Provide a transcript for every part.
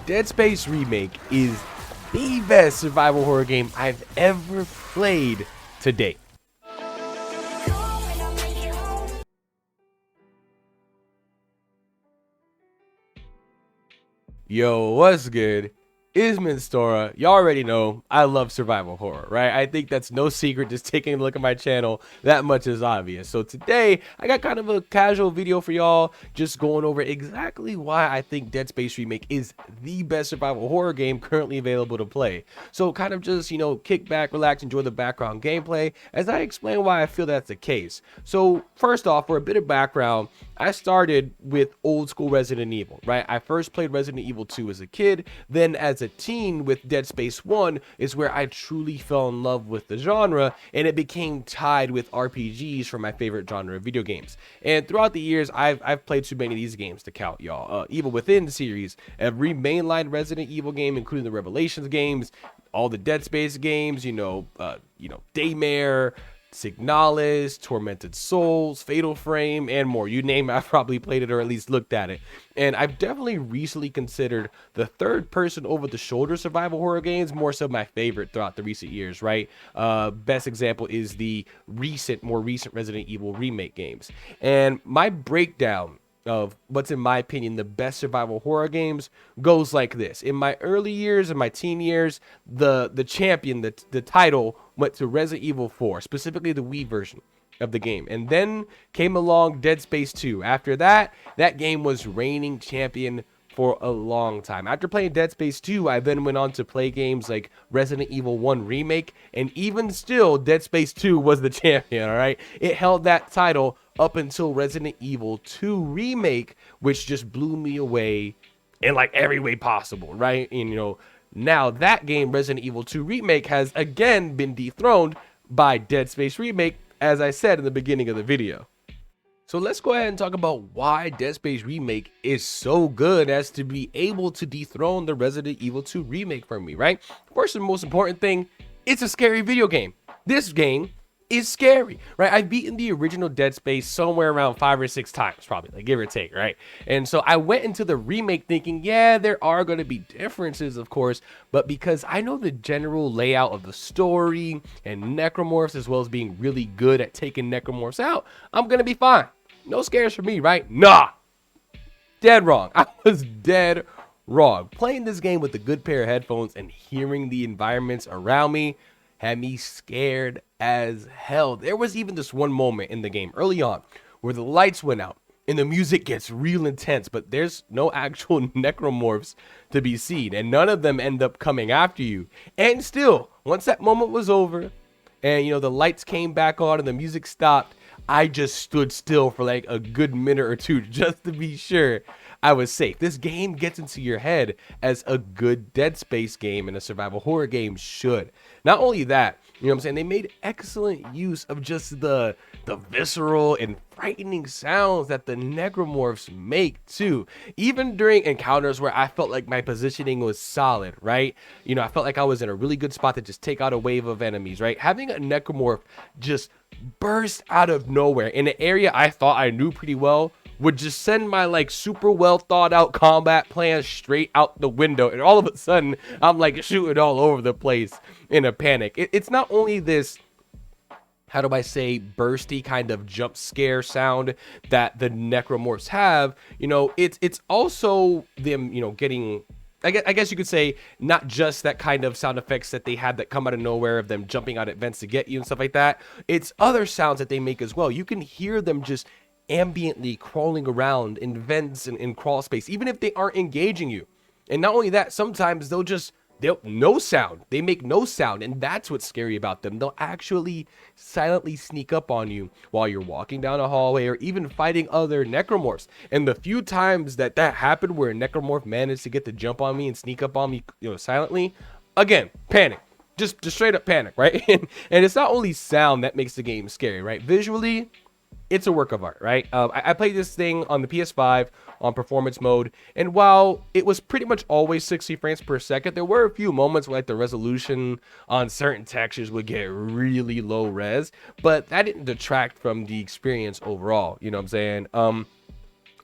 Dead Space Remake is the best survival horror game I've ever played to date. Yo, what's good? It's Minstora. Y'all already know I love survival horror, right? I think that's no secret. Just taking a look at my channel, that much is obvious. So today, I got kind of a casual video for y'all, just going over exactly why I think Dead Space Remake is the best survival horror game currently available to play. So kind of just, kick back, relax, enjoy the background gameplay as I explain why I feel that's the case. So first off, for a bit of background, I started with old school Resident Evil, right? I first played Resident Evil 2 as a kid, then as a teen with Dead Space 1 is where I truly fell in love with the genre, and it became tied with RPGs for my favorite genre of video games. And throughout the years, I've played too many of these games to count, y'all. Evil Within series, every mainline Resident Evil game, including the Revelations games, all the Dead Space games, Daymare, Signalis, Tormented Souls, Fatal Frame, and more. You name it, I've probably played it or at least looked at it. And I've definitely recently considered the third-person over-the-shoulder survival horror games more so my favorite throughout the recent years, right? Best example is the more recent Resident Evil remake games. And my breakdown of what's in my opinion the best survival horror games goes like this. In my early years, in my teen years, the champion, the title went to Resident Evil 4, specifically the Wii version of the game. And then came along Dead Space 2. After that game was reigning champion for a long time. After playing Dead Space 2, I then went on to play games like Resident Evil 1 Remake, and even still, Dead Space 2 was the champion, all right? It held that title up until Resident Evil 2 Remake, which just blew me away in like every way possible, right? And now that game, Resident Evil 2 Remake, has again been dethroned by Dead Space Remake, as I said in the beginning of the video. So let's go ahead and talk about why Dead Space Remake is so good as to be able to dethrone the Resident Evil 2 Remake from me, right? First and most important thing, it's a scary video game. This game is scary, right? I've beaten the original Dead Space somewhere around 5 or 6 times, probably, like give or take, right? And so I went into the remake thinking, yeah, there are going to be differences, of course, but because I know the general layout of the story and necromorphs, as well as being really good at taking necromorphs out, I'm going to be fine. No scares for me, right? Nah. Dead wrong. I was dead wrong. Playing this game with a good pair of headphones and hearing the environments around me had me scared as hell. There was even this one moment in the game early on where the lights went out and the music gets real intense, but there's no actual necromorphs to be seen, and none of them end up coming after you. And still, once that moment was over and the lights came back on and the music stopped, I just stood still for like a good minute or two just to be sure I was safe. This game gets into your head as a good Dead Space game and a survival horror game should. Not only that, they made excellent use of just the visceral and frightening sounds that the necromorphs make too. Even during encounters where I felt like my positioning was solid, right? I felt like I was in a really good spot to just take out a wave of enemies, right? Having a necromorph just burst out of nowhere in an area I thought I knew pretty well would just send my like super well thought out combat plan straight out the window, and all of a sudden I'm like shooting all over the place in a panic. It's not only this, how do I say, bursty kind of jump scare sound that the necromorphs have, it's also them, getting, I guess you could say, not just that kind of sound effects that they had that come out of nowhere of them jumping out at vents to get you and stuff like that. It's other sounds that they make as well. You can hear them just ambiently crawling around in vents and in crawl space, even if they aren't engaging you. And not only that, sometimes they'll no sound. They make no sound, and that's what's scary about them. They'll actually silently sneak up on you while you're walking down a hallway or even fighting other necromorphs. And the few times that happened where a necromorph managed to get the jump on me and sneak up on me, silently, again, panic. Just straight up panic, right? And it's not only sound that makes the game scary, right? Visually, it's a work of art, right? I played this thing on the PS5 on performance mode, and while it was pretty much always 60 frames per second, there were a few moments where like the resolution on certain textures would get really low res, but that didn't detract from the experience overall. You know what I'm saying?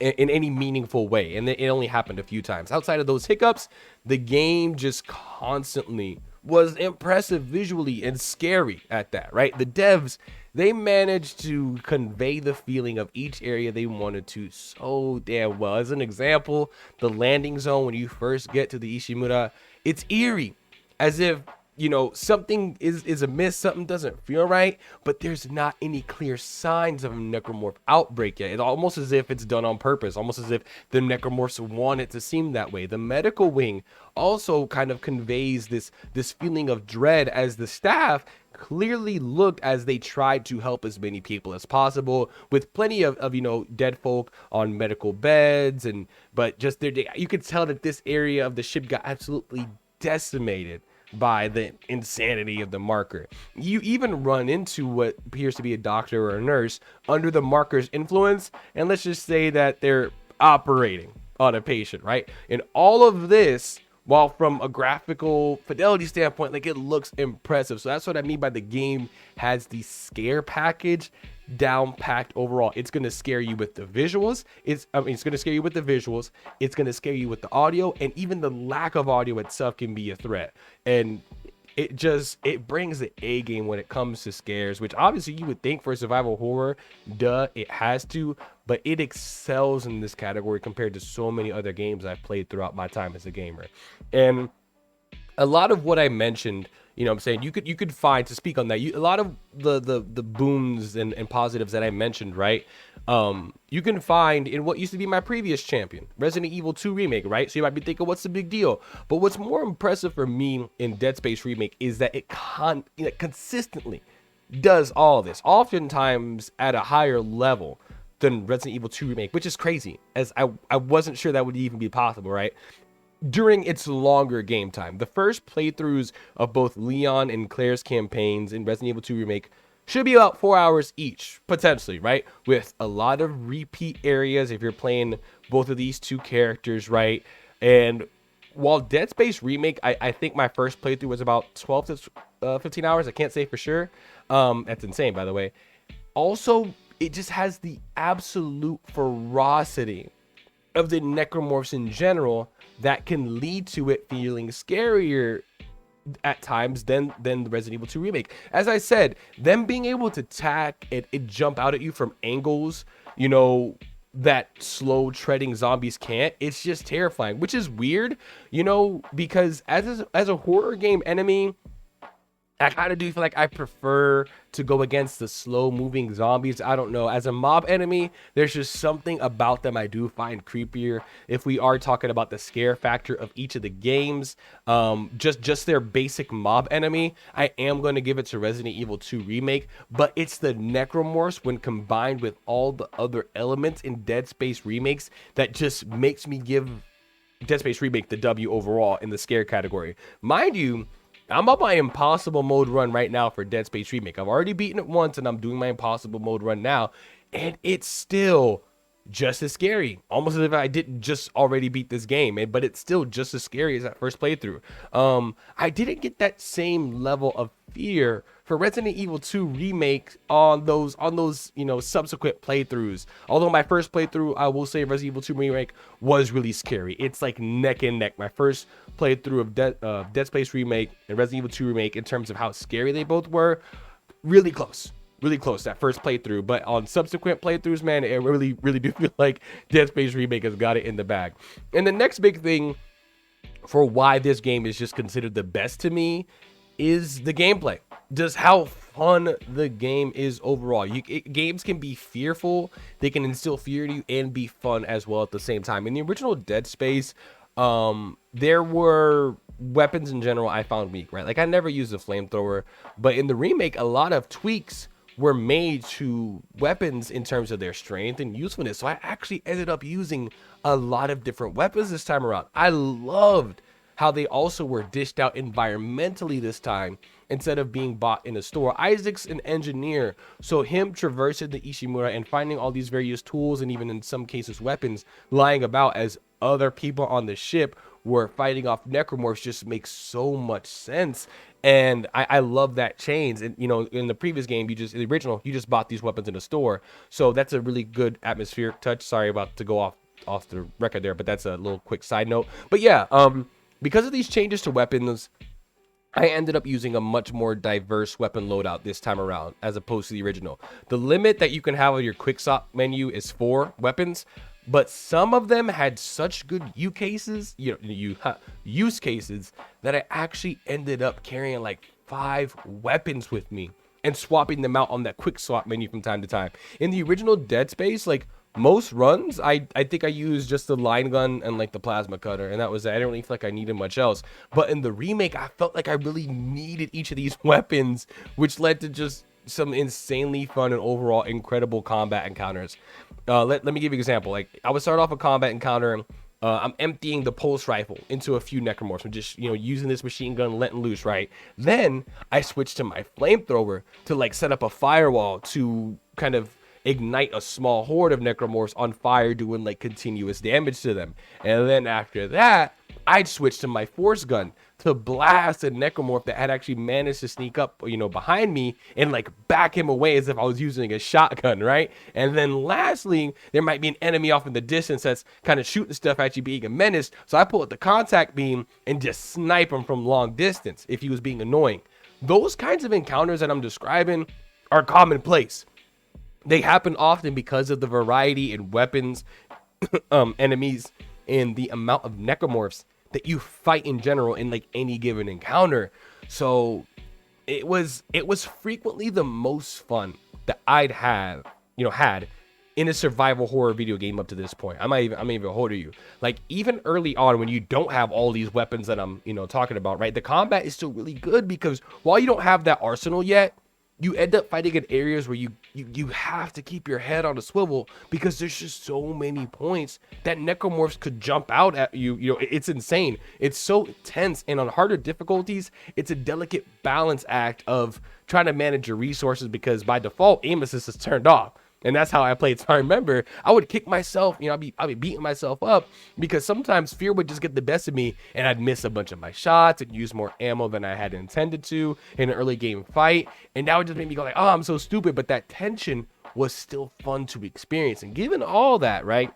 in any meaningful way, and it only happened a few times. Outside of those hiccups, the game just constantly was impressive visually and scary at that, right? The devs, they managed to convey the feeling of each area they wanted to so damn well. As an example, the landing zone when you first get to the Ishimura, it's eerie, as if, you know, something is amiss, something doesn't feel right, but there's not any clear signs of a necromorph outbreak yet. It's almost as if it's done on purpose, almost as if the necromorphs want it to seem that way. The medical wing also kind of conveys this feeling of dread, as the staff clearly looked as they tried to help as many people as possible, with plenty of you know, dead folk on medical beds, and but just there, you could tell that this area of the ship got absolutely decimated by the insanity of the marker. You even run into what appears to be a doctor or a nurse under the marker's influence, and let's just say that they're operating on a patient, right? And all of this, while from a graphical fidelity standpoint, like, it looks impressive. So that's what I mean by the game has the scare package down packed overall. It's going to scare you with the visuals. It's going to scare you with the visuals. It's going to scare you with the audio, and even the lack of audio itself can be a threat. And it brings the A game when it comes to scares, which obviously you would think for survival horror, duh, it has to, but it excels in this category compared to so many other games I've played throughout my time as a gamer. And a lot of what I mentioned, you know what I'm saying, you could find, to speak on that, a lot of the booms and positives that I mentioned, right? You can find in what used to be my previous champion, Resident Evil 2 Remake, right? So you might be thinking, what's the big deal? But what's more impressive for me in Dead Space Remake is that it consistently does all this, oftentimes at a higher level than Resident Evil 2 Remake, which is crazy, as I wasn't sure that would even be possible, right? During its longer game time. The first playthroughs of both Leon and Claire's campaigns in Resident Evil 2 Remake should be about 4 hours each, potentially, right? With a lot of repeat areas if you're playing both of these two characters, right? And while Dead Space Remake, I think my first playthrough was about 12 to 15 hours. I can't say for sure. That's insane, by the way. Also, it just has the absolute ferocity of the necromorphs in general that can lead to it feeling scarier at times than the Resident Evil 2 Remake. As I said, them being able to attack it jump out at you from angles, you know, that slow treading zombies can't. It's just terrifying, which is weird, you know, because as a horror game enemy, I kind of do feel like I prefer to go against the slow moving zombies. I don't know. As a mob enemy, there's just something about them I do find creepier. If we are talking about the scare factor of each of the games, just their basic mob enemy, I am going to give it to Resident Evil 2 Remake. But it's the necromorphs when combined with all the other elements in Dead Space remakes that just makes me give Dead Space Remake the W overall in the scare category. Mind you, I'm on my impossible mode run right now for Dead Space Remake. I've already beaten it once, and I'm doing my impossible mode run now, and it's still just as scary, almost as if I didn't just already beat this game, but it's still just as scary as that first playthrough. I didn't get that same level of fear for Resident Evil 2 Remake on those you know, subsequent playthroughs. Although my first playthrough, I will say, Resident Evil 2 Remake was really scary. It's like neck and neck. My first playthrough of Dead Space Remake and Resident Evil 2 Remake, in terms of how scary they both were, really close that first playthrough. But on subsequent playthroughs, man, I really do feel like Dead Space Remake has got it in the bag. And the next big thing for why this game is just considered the best to me is the gameplay. Just how fun the game is overall. Games can be fearful, they can instill fear in you, and be fun as well at the same time. In the original Dead Space, there were weapons in general I found weak, right? Like, I never used a flamethrower, but in the remake, a lot of tweaks were made to weapons in terms of their strength and usefulness. So I actually ended up using a lot of different weapons this time around. I loved how they also were dished out environmentally this time instead of being bought in a store. Isaac's an engineer, so him traversing the Ishimura and finding all these various tools and even in some cases weapons lying about as other people on the ship where fighting off necromorphs just makes so much sense. And I love that change. And, you know, in the previous game, in the original, you just bought these weapons in the store. So that's a really good atmospheric touch. Sorry about to go off the record there, but that's a little quick side note. But yeah, because of these changes to weapons, I ended up using a much more diverse weapon loadout this time around as opposed to the original. The limit that you can have on your quick swap menu is 4 weapons, but some of them had such good use cases that I actually ended up carrying like 5 weapons with me and swapping them out on that quick swap menu from time to time. In the original Dead Space, like most runs, I think I used just the line gun and like the plasma cutter, and that was it. I didn't really feel like I needed much else. But in the remake, I felt like I really needed each of these weapons, which led to just some insanely fun and overall incredible combat encounters. Let me give you an example. Like, I would start off a combat encounter. I'm emptying the pulse rifle into a few necromorphs. I'm just, using this machine gun, letting loose, right? Then I switch to my flamethrower to like set up a firewall to kind of ignite a small horde of necromorphs on fire, doing like continuous damage to them. And then after that, I'd switch to my force gun to blast a necromorph that had actually managed to sneak up, behind me and like back him away as if I was using a shotgun, right? And then lastly, there might be an enemy off in the distance that's kind of shooting stuff at you, being a menace. So I pull out the contact beam and just snipe him from long distance if he was being annoying. Those kinds of encounters that I'm describing are commonplace. They happen often because of the variety in weapons, enemies, and the amount of necromorphs that you fight in general in like any given encounter. So it was frequently the most fun that I'd had in a survival horror video game up to this point. I'm even hold you. Like, even early on, when you don't have all these weapons that I'm talking about, right? The combat is still really good because while you don't have that arsenal yet, you end up fighting in areas where you have to keep your head on a swivel because there's just so many points that necromorphs could jump out at you. It's insane. It's so tense, and on harder difficulties, it's a delicate balance act of trying to manage your resources because by default, aim assist is turned off. And that's how I played. So I remember I would kick myself, I'd be beating myself up because sometimes fear would just get the best of me and I'd miss a bunch of my shots and use more ammo than I had intended to in an early game fight. And that would just make me go like, oh, I'm so stupid. But that tension was still fun to experience. And given all that, right,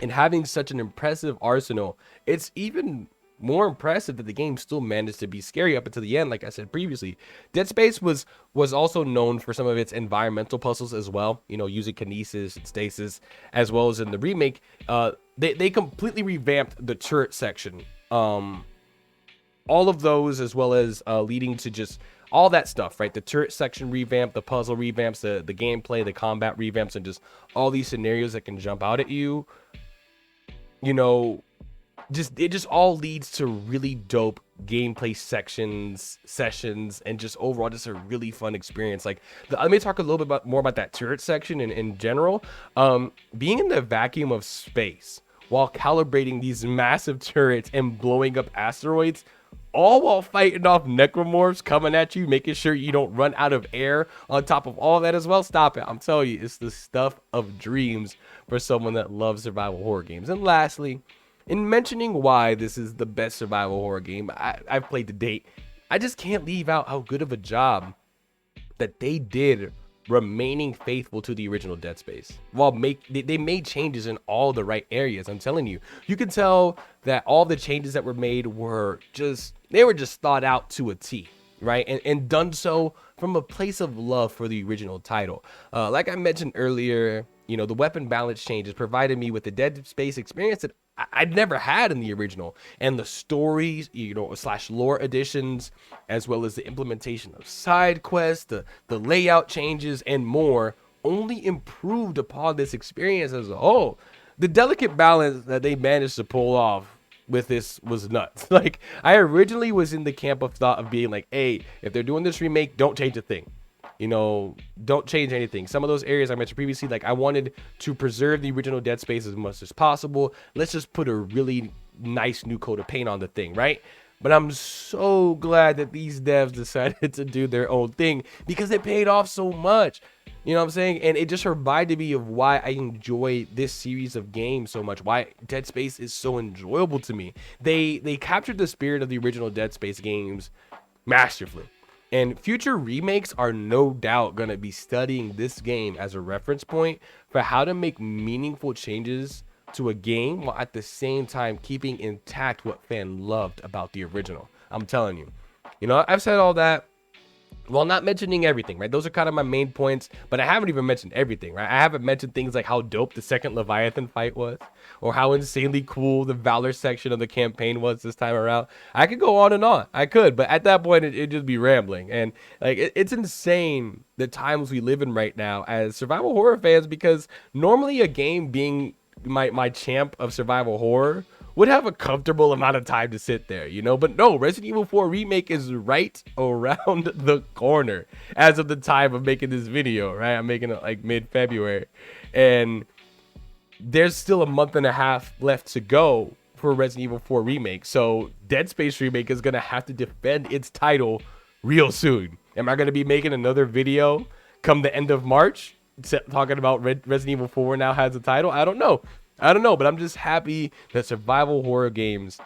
and having such an impressive arsenal, it's even more impressive that the game still managed to be scary up until the end. Like I said previously, Dead Space was also known for some of its environmental puzzles as well, using kinesis and stasis, as well as in the remake. They completely revamped the turret section, all of those, as well as leading to just all that stuff, right? The turret section revamp, the puzzle revamps, the gameplay, the combat revamps, and just all these scenarios that can jump out at you. It just all leads to really dope gameplay sessions, and just overall just a really fun experience. Like, let me talk a little bit more about that turret section in general. Being in the vacuum of space while calibrating these massive turrets and blowing up asteroids, all while fighting off necromorphs coming at you, making sure you don't run out of air on top of all that as well. Stop it. I'm telling you, it's the stuff of dreams for someone that loves survival horror games. And lastly, in mentioning why this is the best survival horror game I've played to date, I just can't leave out how good of a job that they did remaining faithful to the original Dead Space. While they made changes in all the right areas. I'm telling you, you can tell that all the changes that were made were just thought out to a T, right? And done so from a place of love for the original title. Like I mentioned earlier, the weapon balance changes provided me with the Dead Space experience that I'd never had in the original, and the stories, / lore additions, as well as the implementation of side quests, the layout changes, and more, only improved upon this experience as a whole. The delicate balance that they managed to pull off with this was nuts. Like, I originally was in the camp of thought of being like, hey, if they're doing this remake, don't change a thing. Don't change anything. Some of those areas I mentioned previously, like, I wanted to preserve the original Dead Space as much as possible. Let's just put a really nice new coat of paint on the thing, right? But I'm so glad that these devs decided to do their own thing because it paid off so much. You know what I'm saying? And it just reminded me of why I enjoy this series of games so much, why Dead Space is so enjoyable to me. They captured the spirit of the original Dead Space games masterfully. And future remakes are no doubt going to be studying this game as a reference point for how to make meaningful changes to a game while at the same time keeping intact what fan loved about the original. I'm telling you. You know, I've said all that while not mentioning everything, right? Those are kind of my main points, but I haven't even mentioned everything, right? I haven't mentioned things like how dope the second Leviathan fight was, or how insanely cool the Valor section of the campaign was this time around. I could go on and on. I could, but at that point, it'd just be rambling. And like, it's insane the times we live in right now as survival horror fans, because normally a game being my champ of survival horror would have a comfortable amount of time to sit there, you know? But no, Resident Evil 4 Remake is right around the corner as of the time of making this video, right? I'm making it like mid-February. And there's still a month and a half left to go for Resident Evil 4 Remake. So Dead Space Remake is going to have to defend its title real soon. Am I going to be making another video come the end of March talking about Resident Evil 4 now has a title? I don't know. But I'm just happy that survival horror games,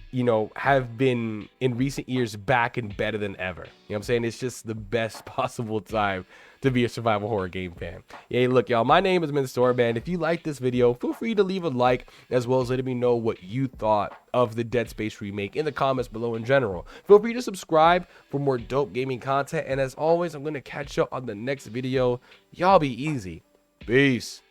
you know, have been in recent years back and better than ever. You know what I'm saying? It's just the best possible time to be a survival horror game fan. Yeah, look, y'all, my name is MinStoryMan. If you like this video, feel free to leave a like, as well as letting me know what you thought of the Dead Space remake in the comments below in general. Feel free to subscribe for more dope gaming content. And as always, I'm going to catch you on the next video. Y'all be easy. Peace.